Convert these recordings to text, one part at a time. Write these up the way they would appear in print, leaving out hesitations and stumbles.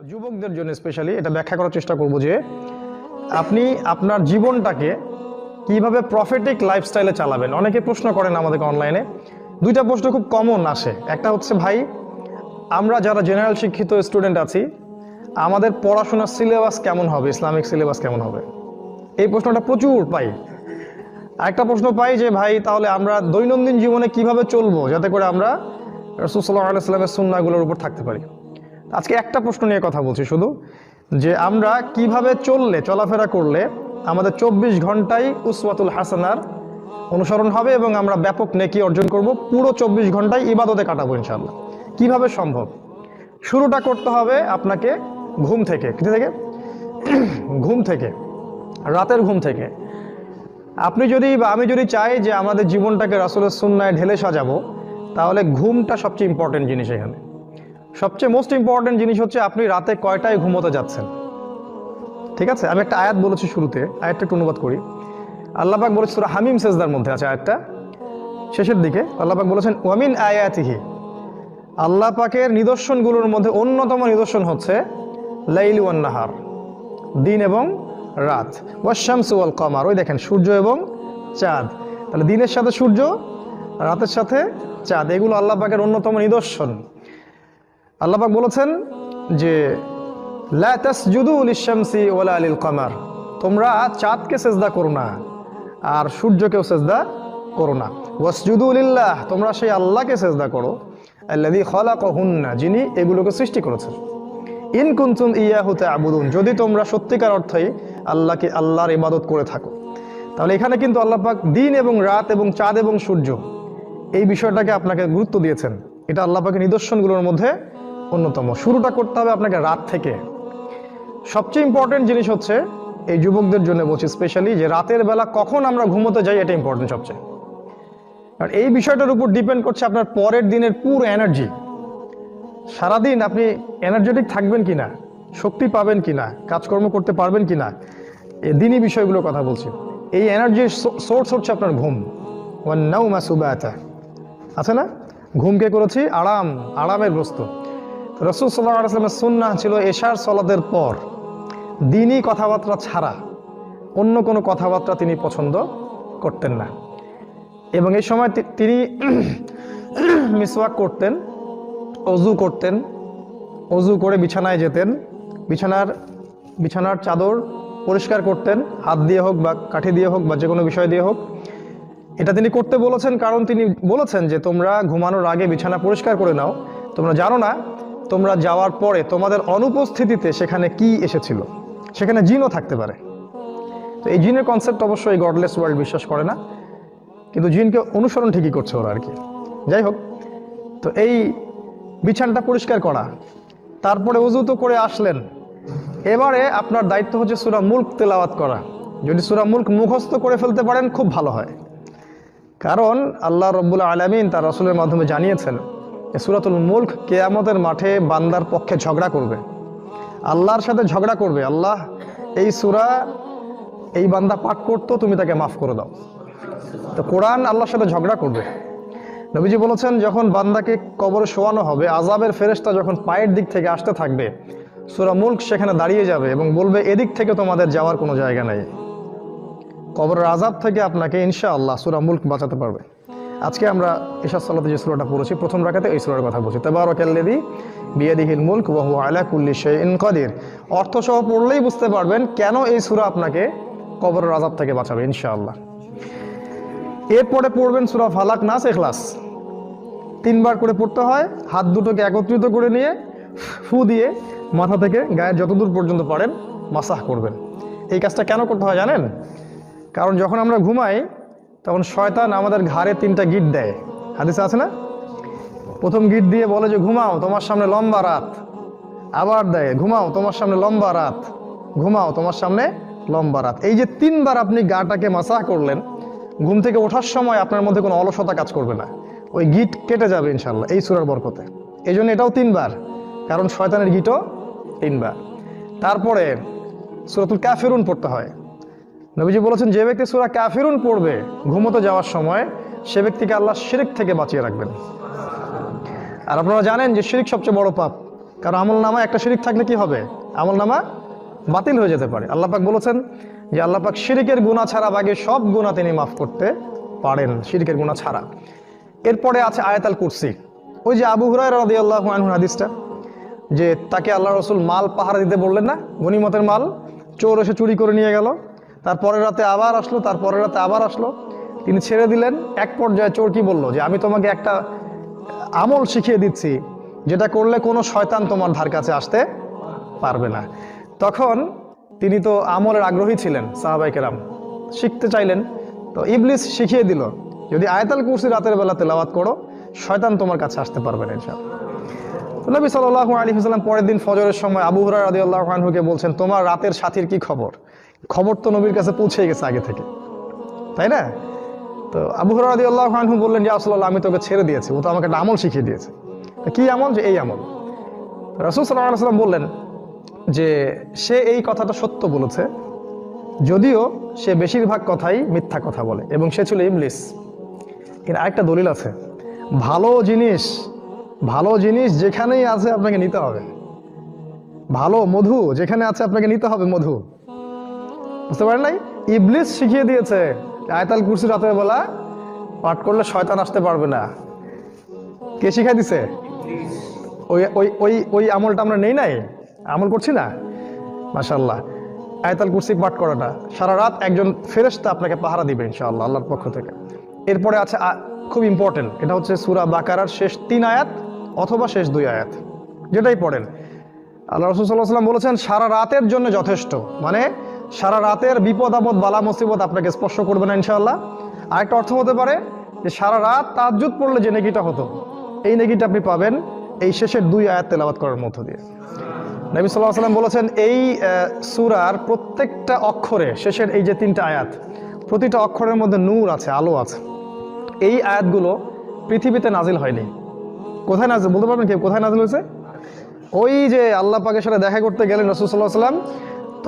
যুবকদের জন্য স্পেশালি এটা ব্যাখ্যা করার চেষ্টা করব যে আপনি আপনার জীবনটাকে কিভাবে প্রফিটিক লাইফস্টাইলে চালাবেন। অনেকে প্রশ্ন করেন আমাদেরকে অনলাইনে, দুইটা প্রশ্ন খুব কমন আসে। একটা হচ্ছে, ভাই আমরা যারা জেনারেল শিক্ষিত স্টুডেন্ট আছি আমাদের পড়াশোনার সিলেবাস কেমন হবে, ইসলামিক সিলেবাস কেমন হবে, এই প্রশ্নটা প্রচুর পাই। আরেকটা প্রশ্ন পাই যে ভাই তাহলে আমরা দৈনন্দিন জীবনে কিভাবে চলবো যাতে করে আমরা রাসূল সাল্লাল্লাহু আলাইহি ওয়াসাল্লামের সুন্নাহগুলোর উপর থাকতে পারি। আজকে একটা প্রশ্ন নিয়ে কথা বলছি শুধু, যে আমরা কিভাবে চলাফেরা করলে আমাদের 24 ঘন্টাই উসওয়াতুল হাসানার অনুসরণ হবে এবং আমরা ব্যাপক নেকি অর্জন করব, পুরো 24 ঘন্টায় ইবাদতে কাটাবো ইনশাআল্লাহ। কিভাবে সম্ভব? শুরুটা করতে হবে আপনাকে ঘুম থেকে। কোথা থেকে? ঘুম থেকে, রাতের ঘুম থেকে। আপনি যদি বা আমি যদি চাই যে আমাদের জীবনটাকে রাসূলের সুন্নায় ঢেলে সাজাবো, তাহলে ঘুমটা সবচেয়ে ইম্পর্টেন্ট জিনিস। এখানে সবচেয়ে মোস্ট ইম্পর্টেন্ট জিনিস হচ্ছে আপনি রাতে কয়টায় ঘুমোতে যাচ্ছেন। ঠিক আছে, আমি একটা আয়াত বলেছি শুরুতে, আয়াতটা একটু অনুবাদ করি। আল্লাহ পাক বলেছে সূরা হামিম সেজদার মধ্যে আছে আয়াতটা, শেষের দিকে আল্লাহ পাক বলেছেন ওয়ামিন আয়াতিহি, আল্লাহ পাকের নিদর্শনগুলোর মধ্যে অন্যতম নিদর্শন হচ্ছে লাইল ওয়ান নাহার, দিন এবং রাত, ওয়াশ-শামসু ওয়াল কমার, ওই দেখেন সূর্য এবং চাঁদ। তাহলে দিনের সাথে সূর্য, রাতের সাথে চাঁদ, এগুলো আল্লাহ পাকের অন্যতম নিদর্শন। আল্লাহ পাক বলেছেন যে লা তাসজুদু লিশ-শামসি ওয়ালা লিল কমার, তোমরা চাঁদকে সেজদা করো না আর সূর্যকেও সেজদা করো না। ওয়াসজুদু লিল্লাহ, তোমরা সেই আল্লাহকে সেজদা করো, আল্লাযী খালাকাহুন্না, যিনি এগুলোকে সৃষ্টি করেছেন। ইন কুনতুম ইয়াহু তা'বুদুন, যদি তোমরা সত্যিকার অর্থেই আল্লাহর ইবাদত করে থাকো। তাহলে এখানে কিন্তু আল্লাহ পাক দিন এবং রাত এবং চাঁদ এবং সূর্য এই বিষয়টাকে আপনাকে গুরুত্ব দিয়েছেন। এটা আল্লাহ পাকের নিদর্শনগুলোর মধ্যে অন্যতম। শুরুটা করতে হবে আপনাকে রাত থেকে। সবচেয়ে ইম্পর্টেন্ট জিনিস হচ্ছে, এই যুবকদের জন্য বলছি স্পেশালি, যে রাতের বেলা কখন আমরা ঘুমোতে যাই এটা ইম্পর্টেন্ট সবচেয়ে। আর এই বিষয়টার উপর ডিপেন্ড করছে আপনার পরের দিনের পুরো এনার্জি। সারাদিন আপনি এনার্জেটিক থাকবেন কিনা, শক্তি পাবেন কিনা, কাজকর্ম করতে পারবেন কিনা, এই দিনই বিষয়গুলোর কথা বলছি। এই এনার্জির সোর্স হচ্ছে আপনার ঘুম। ওয়ান নাওমা সুবাতা, আছে না? ঘুমকে করেছি আরামের বস্তু। রাসূল সাল্লাল্লাহু আলাইহি ওয়াসাল্লামের সুন্নাহ ছিল এশার সালাতের পর দিনই কথাবার্তা ছাড়া অন্য কোনো কথাবার্তা তিনি পছন্দ করতেন না। এবং এই সময় তিনি মিসওয়াক করতেন, অজু করতেন, অজু করে বিছানায় যেতেন, বিছানার চাদর পরিষ্কার করতেন, হাত দিয়ে হোক বা কাঠি দিয়ে হোক বা যে কোনো বিষয় দিয়ে হোক। এটা তিনি করতে বলেছেন কারণ তিনি বলেছেন যে তোমরা ঘুমানোর আগে বিছানা পরিষ্কার করে নাও, তোমরা জানো না তোমরা যাওয়ার পরে তোমাদের অনুপস্থিতিতে সেখানে কি এসেছিল, সেখানে জিনও থাকতে পারে। তো এই জিনের কনসেপ্ট অবশ্যই গডলেস ওয়ার্ল্ড বিশ্বাস করে না, কিন্তু জিনকে অনুসরণ ঠিকই করছে ওরা আর কি। যাই হোক, তো এই বিছানাটা পরিষ্কার করা, তারপরে ওযু তো করে আসলেন, এবারে আপনার দায়িত্ব হচ্ছে সূরা মুলক তেলাওয়াত করা। যদি সূরা মুলক মুখস্থ করে ফেলতে পারেন খুব ভালো হয়, কারণ আল্লাহ রাব্বুল আলামিন তার রাসূলের মাধ্যমে জানিয়েছেন যে সূরাতুল মুলক কিয়ামতের মাঠে বান্দার পক্ষে ঝগড়া করবে, আল্লাহর সাথে ঝগড়া করবে। আল্লাহ এই সূরা এই বান্দা পাঠ করতো, তুমি তাকে মাফ করে দাও। তো কোরআন আল্লাহর সাথে ঝগড়া করবে। নবীজি বলেছেন যখন বান্দাকে কবরে শোয়ানো হবে, আযাবের ফেরেশতা যখন পায়ের দিক থেকে আসতে থাকবে, সূরা মুলক সেখানে দাঁড়িয়ে যাবে এবং বলবে এদিক থেকে তোমাদের যাওয়ার কোনো জায়গা নেই। কবরের আযাব থেকে আপনাকে ইনশাআল্লাহ সূরা মুলক বাঁচাতে পারবে। আজকে আমরা ইশা সালাতে যে সূরাটা পড়েছি প্রথম রাকাতে, এই সূরার কথা বলছি, তাবারাকাল্লাযী বিয়াদিহিল মুলক ওয়া হুয়া আলা কুল্লি শাইইন কাদির। অর্থ সহ পড়লেই বুঝতে পারবেন কেন এই সূরা আপনাকে কবরের আযাব থেকে বাঁচাবে ইনশাআল্লাহ। এরপরে পড়বেন সূরা ফালাক, নাস, ইখলাস, 3 বার করে পড়তে হয়। হাত দুটোকে একত্রিত করে নিয়ে ফু দিয়ে মাথা থেকে গায়ের যতদূর পর্যন্ত পারেন মাসাহ করবেন। এই কাজটা কেন করতে হয় জানেন? কারণ যখন আমরা ঘুমাই তখন শয়তান আমাদের ঘাড়ে 3টা গিট দেয়, হাদিসে আছে না? প্রথম গিট দিয়ে বলে যে ঘুমাও, তোমার সামনে লম্বা রাত। আবার দেয় ঘুমাও, তোমার সামনে লম্বা রাত, ঘুমাও, তোমার সামনে লম্বা রাত। এই যে 3 বার আপনি গাটাকে মাসাহ করলেন, ঘুম থেকে ওঠার সময় আপনার মধ্যে কোনো অলসতা কাজ করবে না, ওই গিট কেটে যাবে ইনশাআল্লাহ এই সূরার বরকতে। এই জন্য এটাও 3 বার, কারণ শয়তানের গিটও 3 বার। তারপরে সূরাতুল কাফিরুন পড়তে হয়। নবীজি বলেছেন যে ব্যক্তি সূরা কাফিরুন পড়বে ঘুমোতে যাওয়ার সময়, সে ব্যক্তিকে আল্লাহ শিরক থেকে বাঁচিয়ে রাখবেন। আর আপনারা জানেন যে শিরক সবচেয়ে বড় পাপ। কারণ আমল নামা একটা শিরিক থাকলে কি হবে, আমল নামা বাতিল হয়ে যেতে পারে। আল্লাহ পাক বলেছেন যে আল্লাহ পাক শিরিকের গুনাহ ছাড়া বাকি সব গুনাহ তিনি মাফ করতে পারেন, শিরিকের গুনাহ ছাড়া। এরপরে আছে আয়াতুল কুরসি। ওই যে আবু হুরায়রা রাদিয়াল্লাহু আনহু হাদিসটা, যে তাকে আল্লাহ রসুল মাল পাহারা দিতে বললেন না, গনিমতের মাল চোর এসে চুরি করে নিয়ে গেল, তারপরের রাতে আবার আসলো, তারপরের রাতে আবার আসলো, তিনি ছেড়ে দিলেন। এক পর্যায়ে চোর কি বলল, যে আমি তোমাকে একটা আমল শিখিয়ে দিচ্ছি যেটা করলে কোনো শয়তান তোমার ধার কাছে আসতে পারবে না। তখন তিনি তো আমলের আগ্রহী ছিলেন, সাহাবায়ে কেরাম শিখতে চাইলেন, তো ইবলিস শিখিয়ে দিল যদি আয়াতুল কুরসি রাতের বেলা তেলাওয়াত করো শয়তান তোমার কাছে আসতে পারবে না ইনশাআল্লাহ। নবী সাল্লাল্লাহু আলাইহি ওয়াসাল্লাম পরের দিন ফজরের সময় আবু হুরায়রা রাদিয়াল্লাহু আনহুকে বলছেন, তোমার রাতের সাথীর কি খবর? খবর তো নবীর কাছে পৌঁছে গেছে আগে থেকে, তাই না? তো আবু হুরায়রা রাদিয়াল্লাহু আনহু বললেন, ইয়া রাসূলুল্লাহ, আমি তোকে ছেড়ে দিয়েছি, ও তো আমাকে একটা আমল শিখিয়ে দিয়েছে। কি আমল? যে এই আমল। রাসূল সাল্লাল্লাহু আলাইহি ওয়াসাল্লাম বললেন যে সে এই কথাটা সত্য বলেছে, যদিও সে বেশিরভাগ কথাই মিথ্যা কথা বলে, এবং সে ছিল ইবলিস। এর আরেকটা দলিল আছে, ভালো জিনিস যেখানেই আছে আপনাকে নিতে হবে। ভালো মধু যেখানে আছে আপনাকে নিতে হবে মধু, বুঝতে পারেন নাই? ইবলিস শিখিয়ে দিয়েছে আয়াতুল কুরসি রাতের বেলা পাঠ করলে শয়তান আসতে পারবে না। কে শিখাই দিছে? ওই ওই ওই ওই আমলটা আমরা নেই নাই, আমল করছি না, মাশাআল্লাহ। আয়াতুল কুরসি পাঠ করাটা সারা রাত একজন ফেরেশতা আপনাকে পাহারা দিবে ইনশাআল্লাহ আল্লাহর পক্ষ থেকে। এরপরে আছে খুব ইম্পর্টেন্ট, এটা হচ্ছে সূরা বাকারার শেষ 3 আয়াত অথবা শেষ 2 আয়াত, যেটাই পড়েন। আল্লাহ রাসূল সাল্লাল্লাহু আলাইহি ওয়াসাল্লাম বলেছেন সারা রাতের জন্য যথেষ্ট, মানে সারা রাতের বিপদ আপদ বালা মুসিবত আপনাকে স্পর্শ করবে না ইনশাআল্লাহ। আরেকটা অর্থ হতে পারে যে সারা রাত তাহাজ্জুদ পড়লে যে নেকিটা হতো, এই নেকিটা আপনি পাবেন এই শেষের 2 আয়াত তেলাওয়াত করার মধ্য দিয়ে। নবী সাল্লাল্লাহু আলাইহি ওয়াসাল্লাম বলেছেন এই সূরার প্রত্যেকটা অক্ষরে, শেষের এই যে 3টা আয়াত, প্রতিটা অক্ষরের মধ্যে নূর আছে, আলো আছে। এই আয়াতগুলো পৃথিবীতে নাজিল হয়নি। কোথায় নাজিল বলতে পারবেন কেউ? কোথায় নাজিল হয়েছে? ওই যে আল্লাহ পাকের সাথে দেখা করতে গেলেন রাসূল সাল্লাল্লাহু আলাইহি ওয়াসাল্লাম,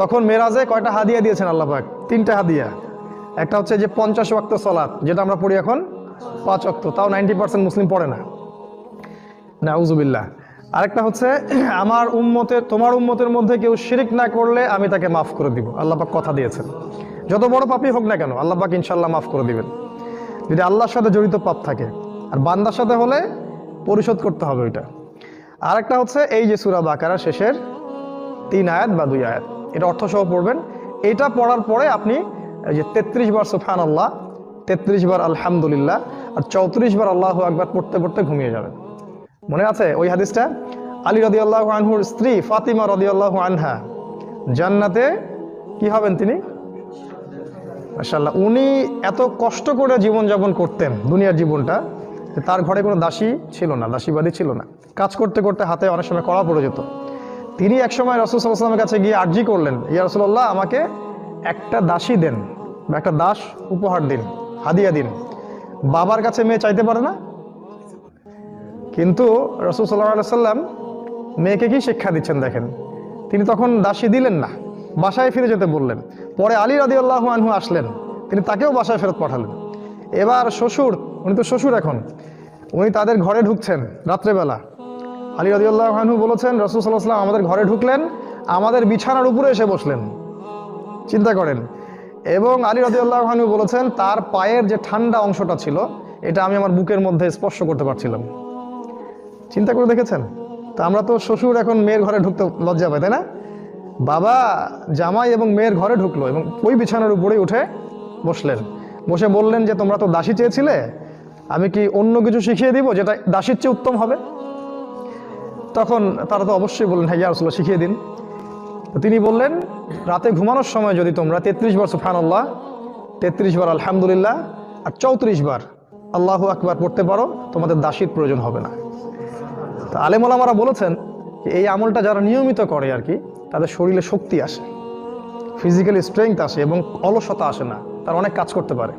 তখন মেরাজে কয়টা হাদিয়া দিয়েছেন আল্লাহ পাক? 3টা হাদিয়া। একটা হচ্ছে যে 50 ওয়াক্ত সালাত, যেটা আমরা পড়ি এখন 5 ওয়াক্ত, তাও 90% মুসলিম পড়ে না, নাউজুবিল্লাহ। আরেকটা হচ্ছে আমার উম্মতের, তোমার উম্মতের মধ্যে কেউ শিরিক না করলে আমি তাকে মাফ করে দিব। আল্লাহ পাক কথা দিয়েছেন, যত বড় পাপই হোক না কেন আল্লাহ পাক ইনশাআল্লাহ মাফ করে দিবেন, যদি আল্লাহর সাথে জড়িত পাপ থাকে। আর বান্দার সাথে হলে পরিশোধ করতে হবে ওইটা। আরেকটা হচ্ছে এই যে সূরা বাকারা শেষের 3 আয়াত বা 2 আয়াত, এটা অর্থ সহ পড়বেন। এটা পড়ার পরে আপনি এই যে 33 বার সুবহানাল্লাহ, 33 বার আলহামদুলিল্লাহ আর 34 বার আল্লাহু আকবার পড়তে পড়তে ঘুমিয়ে যাবেন। মনে আছে ওই হাদিসটা? আলী রাদিয়াল্লাহু আনহুর স্ত্রী ফাতিমা রাদিয়াল্লাহু আনহা জান্নাতে কি হবেন তিনি? মাশাআল্লাহ। উনি এত কষ্ট করে জীবনযাপন করতেন দুনিয়ার জীবনটা, তার ঘরে কোনো দাসী ছিল না, দাসীবাদী ছিল না। কাজ করতে করতে হাতে অনেক সময় কড়া পড়ে যেত। তিনি একসময় রাসূল সাল্লাল্লাহু আলাইহি ওয়াসাল্লামের কাছে গিয়ে আরজি করলেন, ইয়া রাসূলুল্লাহ, আমাকে একটা দাসী দেন বা একটা দাস উপহার দিন, হাদিয়া দিন। বাবার কাছে মেয়ে চাইতে পারে না, কিন্তু রাসূল সাল্লাল্লাহু আলাইহি ওয়াসাল্লাম মেয়েকে কি শিক্ষা দিচ্ছেন দেখেন। তিনি তখন দাসী দিলেন না, বাসায় ফিরে যেতে বললেন। পরে আলী রাদিয়াল্লাহু আনহু আসলেন, তিনি তাকেও বাসায় ফেরত পাঠালেন। এবার শ্বশুর, উনি তো শ্বশুর এখন, উনি তাদের ঘরে ঢুকছেন রাত্রেবেলা। আলী রাদিয়াল্লাহু আনহু বলেছেন রাসূল সাল্লাল্লাহু আলাইহি ওয়াসাল্লাম আমাদের ঘরে ঢুকলেন, আমাদের বিছানার উপরে এসে বসলেন, চিন্তা করেন। এবং আলী রাদিয়াল্লাহু আনহু বলেছেন তার পায়ের যে ঠান্ডা অংশটা ছিল এটা আমি আমার বুকের মধ্যে স্পর্শ করতে পারছিলাম। চিন্তা করে দেখেছেন? তা আমরা তো শ্বশুর এখন মেয়ের ঘরে ঢুকতে লজ্জা পাই, তাই না? বাবা জামাই এবং মেয়ের ঘরে ঢুকলো এবং ওই বিছানার উপরেই উঠে বসলেন, বসে বললেন যে তোমরা তো দাসী চেয়েছিলে, আমি কি অন্য কিছু শিখিয়ে দিব যেটা দাসীর চেয়ে উত্তম হবে? তখন তারা তো অবশ্যই বললেন হ্যাঁ ইয়া রাসূলুল্লাহ, শিখিয়ে দিন। তো তিনি বললেন রাতে ঘুমানোর সময় যদি তোমরা 33 বার সুবহানাল্লাহ, 33 বার আলহামদুলিল্লাহ আর 34 বার আল্লাহু আকবার পড়তে পারো, তোমাদের দাসীর প্রয়োজন হবে না। তো আলেম ওলামারা বলেছেন যে এই আমলটা যারা নিয়মিত করে আর কি, তাদের শরীরে শক্তি আসে, ফিজিক্যালি স্ট্রেংথ আসে এবং অলসতা আসে না, তারা অনেক কাজ করতে পারে।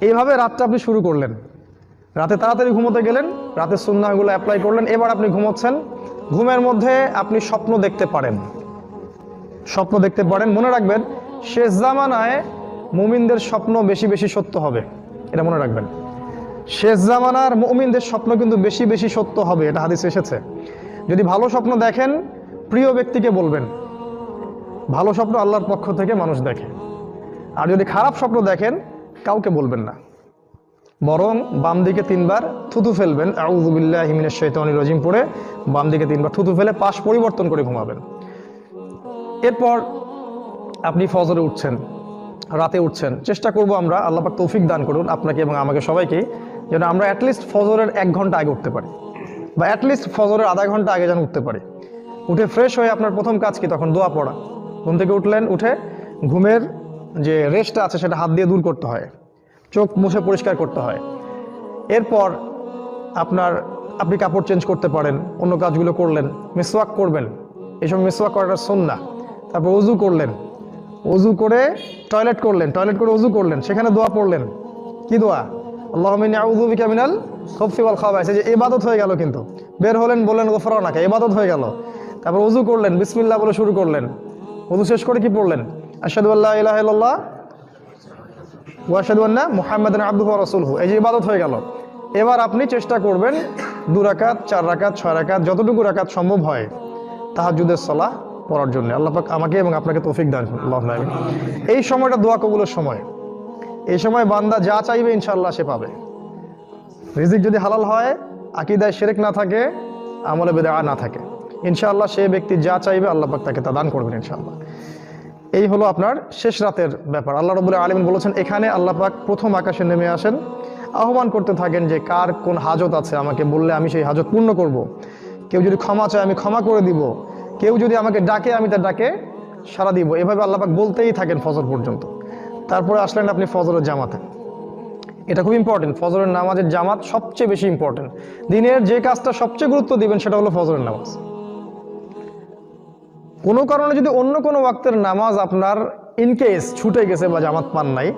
এইভাবে রাতটা আপনি শুরু করলেন, রাতে তাড়াতাড়ি ঘুমোতে গেলেন, রাতের সুন্নাহগুলো অ্যাপ্লাই করলেন, এবার আপনি ঘুমোচ্ছেন। ঘুমের মধ্যে আপনি স্বপ্ন দেখতে পারেন, স্বপ্ন দেখতে পারেন। মনে রাখবেন শেষ জামানায় মুমিনদের স্বপ্ন বেশি বেশি সত্য হবে, এটা মনে রাখবেন। শেষ জামানার মুমিনদের স্বপ্ন কিন্তু বেশি বেশি সত্য হবে, এটা হাদিসে এসেছে। যদি ভালো স্বপ্ন দেখেন প্রিয় ব্যক্তিকে বলবেন, ভালো স্বপ্ন আল্লাহর পক্ষ থেকে মানুষ দেখে। আর যদি খারাপ স্বপ্ন দেখেন কাউকে বলবেন না, বরং বাম দিকে 3 বার থুতু ফেলবেন, আউযু বিল্লাহি মিনাশ শাইতানির রাজিম পড়ে বাম দিকে 3 বার থুতু ফেলে পাশ পরিবর্তন করে ঘুমাবেন। এরপর আপনি ফজরে উঠছেন, রাতে উঠছেন, চেষ্টা করব আমরা, আল্লাহ পাক তৌফিক দান করুন আপনাকে এবং আমাকে সবাইকে, যেন আমরা অ্যাটলিস্ট ফজরের 1 ঘন্টা আগে উঠতে পারি, বা অ্যাটলিস্ট ফজরের আধা ঘন্টা আগে যেন উঠতে পারি। উঠে ফ্রেশ হয়ে আপনার প্রথম কাজ কি? তখন দোয়া পড়া। ঘুম থেকে উঠলেন, উঠে ঘুমের যে রেস্টটা আছে সেটা হাত দিয়ে দূর করতে হয়, চোখ মুছে পরিষ্কার করতে হয়। এরপর আপনি কাপড় চেঞ্জ করতে পারেন, অন্য কাজগুলো করলেন, মিসওয়াক করবেন, এই সময় মিসওয়াক করাটা সুন্নাহ। তারপর ওযু করলেন, ওযু করে টয়লেট করলেন, টয়লেট করে ওযু করলেন, সেখানে দোয়া পড়লেন। কি দোয়া? আল্লাহুম্মা ইন্নী আউযু বিকা মিনাল খুবসি ওয়াল খাবাইস। এই যে ইবাদত হয়ে গেল, কিন্তু বের হলেন বললেন গফরানাকা, ইবাদত হয়ে গেল। তারপর ওযু করলেন, বিসমিল্লাহ বলে শুরু করলেন। ওযু শেষ করে কি পড়লেন? আশহাদু আল্লা ইলাহা ইল্লাল্লাহ ওয়া আশহাদু আন্না মুহাম্মাদান আবদুহু ওয়া রাসূলুহু। এই যে ইবাদত হয়ে গেল। এবার আপনি চেষ্টা করবেন 2 রাকাত, 4 রাকাত, 6 রাকাত, যতটুকু রাকাত সম্ভব হয় তাহাজ্জুদের সালাহ পড়ার জন্য। আল্লাহ পাক আমাকে এবং আপনাকে তৌফিক দান করুন, আল্লাহুম্মা আমিন। এই সময়টা দোয়া কবুলের সময়। এই সময় বান্দা যা চাইবে ইনশাআল্লাহ সে পাবে। রিজিক যদি হালাল হয়, আকীদায় শিরক না থাকে, আমলে বিদআ না থাকে, ইনশাআল্লাহ সে ব্যক্তি যা চাইবে আল্লাহ পাক তাকে তা দান করবেন ইনশাআল্লাহ। এই হলো আপনার শেষ রাতের ব্যাপার। আল্লাহ রাব্বুল আলামিন বলেছেন, এখানে আল্লাহ পাক প্রথম আকাশে নেমে আসেন, আহ্বান করতে থাকেন যে কার কোন হাজত আছে আমাকে বললে আমি সেই হাজত পূর্ণ করব। কেউ যদি ক্ষমা চায় আমি ক্ষমা করে দিব, কেউ যদি আমাকে ডাকে আমি তার ডাকে সাড়া দিব। এভাবে আল্লাহ পাক বলতেই থাকেন ফজর পর্যন্ত। তারপরে আসলেন আপনি ফজরের জামাতে। এটা খুব ইম্পর্টেন্ট, ফজরের নামাজের জামাত সবচেয়ে বেশি ইম্পর্টেন্ট। দিনের যে কাজটা সবচেয়ে গুরুত্ব দিবেন সেটা হলো ফজরের নামাজ। কোনো কারণে যদি অন্য কোনো ওয়াক্তের নামাজ আপনার ইনকেস ছুটে গেছে বা জামাত পান নাই,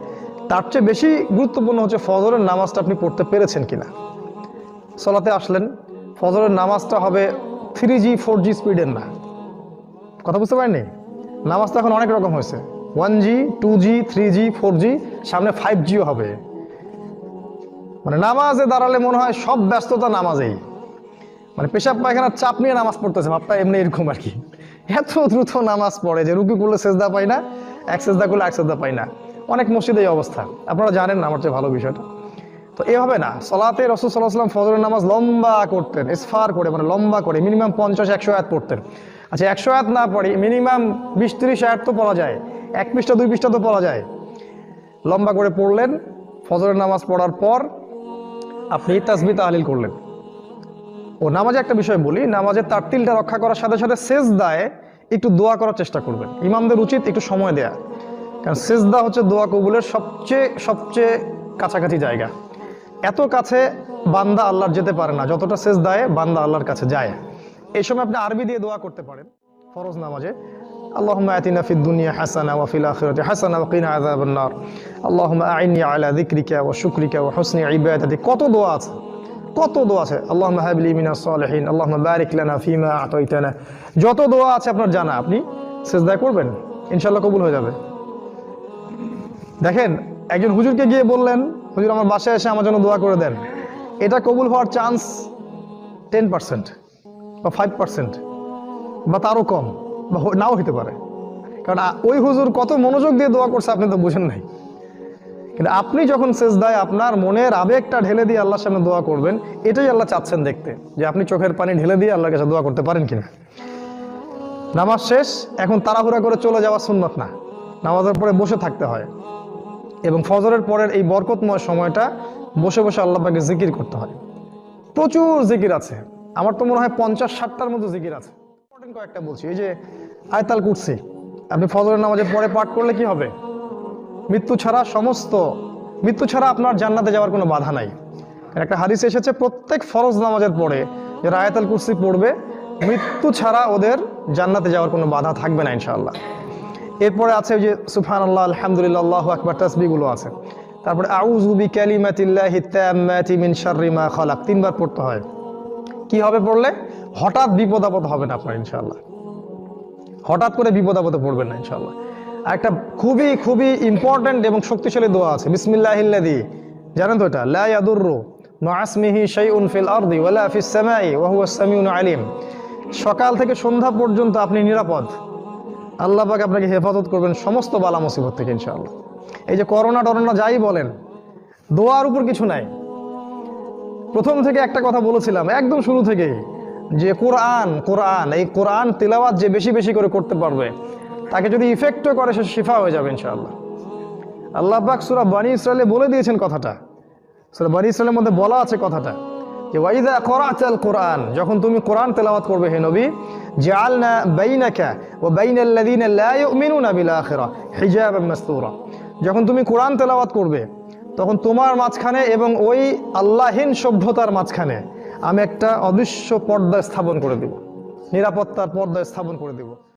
তার চেয়ে বেশি গুরুত্বপূর্ণ হচ্ছে ফজরের নামাজটা আপনি পড়তে পেরেছেন কিনা। সালাতে আসলেন, ফজরের নামাজটা হবে 3G 4G স্পিডের না। কথা বুঝতে পারেননি? নামাজটা এখন অনেক রকম হয়েছে, 1G 2G 3G 4G, সামনে 5Gও হবে। মানে নামাজে দাঁড়ালে মনে হয় সব ব্যস্ততা নামাজেই, মানে পেশাব পায়খানার চাপ নিয়ে নামাজ পড়তেছে ভাবটা এমনি এরকম আর কি। এত দ্রুত নামাজ পড়ে যে রুকু করলে সেজদা পাই না, এক সেজদা করলে এক সেজদা পাই না। অনেক মসজিদে এই অবস্থা, আপনারা জানেন না আমার চেয়ে ভালো বিষয়টা। তো এভাবে না, সলাতে রাসূল সাল্লাল্লাহু আলাইহি ওয়াসাল্লাম ফজরের নামাজ লম্বা করতেন, ইসফার করে, মানে লম্বা করে, মিনিমাম 50-100 আয়াত পড়তেন। আচ্ছা 100 আয়াত না পড়ি, মিনিমাম 20-30 আয়াত তো পড়া যায়, 1 পৃষ্ঠা 2 পৃষ্ঠা তো পড়া যায়। লম্বা করে পড়লেন, ফজরের নামাজ পড়ার পর আপনি তাসবিহ তাহলিল করলেন। ও নামাজে একটা বিষয় বলি, নামাজের তারতিলটা রক্ষা করার সাথে সাথে সেজদায় একটু দোয়া করার চেষ্টা করবেন। ইমামদের উচিত একটু সময় দেয়া, কারণ সেজদা হচ্ছে দোয়া কবুলের সবচেয়ে কাছাকাছি জায়গা। এত কাছে বান্দা আল্লাহর যেতে পারে না যতটা সেজদায় বান্দা আল্লাহর কাছে যায়। এই সময় আপনি আরবি দিয়ে দোয়া করতে পারেন ফরজ নামাজে। আল্লাহুম্মা আতিনা ফিদ দুনিয়া হাসানা ওয়া ফিল আখিরাতি হাসানা ওয়া কিনা আযাবান নার। আল্লাহুম্মা আইন্নি আলা যিকরিকা ওয়া শুকরিকা ওয়া হুসনি ইবাদাতি। কত দোয়া আছে, কত দোয়া আছে। আল্লাহুম্মা হাবলি মিনাস সালিহিন, আল্লাহুম্মা বারিক লানা ফিমা আতাইতানা। যত দোয়া আছে আপনার জানা, আপনি সেজদা করবেন, ইনশাআল্লাহ কবুল হয়ে যাবে। দেখেন, একজন হুজুরকে গিয়ে বললেন, হুজুর আমার বাসায় এসে আমার জন্য দোয়া করে দেন, এটা কবুল হওয়ার চান্স 10% বা 5% বা তারও কম, বা নাও হতে পারে। কারণ ওই হুজুর কত মনোযোগ দিয়ে দোয়া করছে আপনি তো বুঝেন নাই। কিন্তু আপনি যখন সেজদায় আপনার মনের আবেগটা ঢেলে দিয়ে আল্লাহর সামনে দোয়া করবেন, এটাই আল্লাহ চাচ্ছেন দেখতে, যে আপনি চোখের পানি ঢেলে দিয়ে আল্লাহর কাছে দোয়া করতে পারেন কিনা। নামাজ শেষ, এখন তাড়াহুড়া করে চলে যাওয়া সুন্নত না, নামাজের পরে বসে থাকতে হয়। এবং ফজরের পরের এই বরকতময় সময়টা বসে বসে আল্লাহ পাকে জিকির করতে হয়। প্রচুর জিকির আছে, আমার তো মনে হয় 50-60টার মতো জিকির আছে। ইম্পর্টেন্ট কয়েকটা বলছি। এই যে আয়াতুল কুরসি আপনি ফজরের নামাজের পরে পাঠ করলে কি হবে? মৃত্যু ছাড়া আপনার জান্নাতে যাওয়ার কোনো বাধা নাই। একটা হাদিস এসেছে, প্রত্যেক ফরজ নামাজের পরে যারা আয়াতুল কুরসি পড়বে, মৃত্যু ছাড়া ওদের জান্নাতে যাওয়ার কোনো বাধা থাকবে না ইনশাআল্লাহ। এরপরে আছে ওই যে সুবহানাল্লাহ, আলহামদুলিল্লাহ, আল্লাহু আকবার, তাসবিহগুলো আছে। তারপরে আউযু বিকালিমাতিল্লাহি তাম্মাতি মিন শাররি মা খালাক 3 বার পড়তে হয়। কি হবে পড়লে? হঠাৎ বিপদ আপদ হবে না আপনার ইনশাআল্লাহ, হঠাৎ করে বিপদ আপদে পড়বেন না ইনশাআল্লাহ। আর একটা খুবই ইম্পর্টেন্ট এবং শক্তিশালী দোয়া আছে, বিসমিল্লাহিল্লাযী, জানেন তো এটা? লা ইয়াদুররু মা ইসমিহি শাইউন ফিল আরদি ওয়ালা ফিস সামাই ওয়া হুয়াস সামিউল আলিম। সকাল থেকে সন্ধ্যা পর্যন্ত আপনি নিরাপদ। আল্লাহ পাক আপনাকে হেফাজত করবেন সমস্ত বালা মুসিবত থেকে ইনশাআল্লাহ। এই যে করোনা টরোনা যাই বলেন, দোয়ার উপর কিছু নাই। প্রথম থেকে একটা কথা বলেছিলাম একদম শুরু থেকে, যে কোরআন এই কোরআন তিলাওয়াত যে বেশি বেশি করে করতে পারবে, তাকে যদি ইফেক্টও করে সে শিফা হয়ে যাবে ইনশাআল্লাহ। আল্লাহ পাক সূরা বনী ইসরাঈলে বলে দিয়েছেন কথাটা, সূরা বনী ইসরাঈলের মধ্যে বলা আছে কথাটা, যে ওয়াইদা ক্বরাতাল কোরআন, যখন তুমি কোরআন তেলাওয়াত করবে হে নবী, জাআলনা বাইনাকা ওয়া বাইনাল্লাযীনা লা ইউমিনুনা বিল আখিরাহ হিজাবাম মাসতুরা, যখন তুমি কোরআন তেলাওয়াত করবে তখন তোমার মাঝখানে এবং ওই আল্লাহহীন সভ্যতার মাঝখানে আমি একটা অদৃশ্য পর্দা স্থাপন করে দেব, নিরাপত্তার পর্দা স্থাপন করে দেব।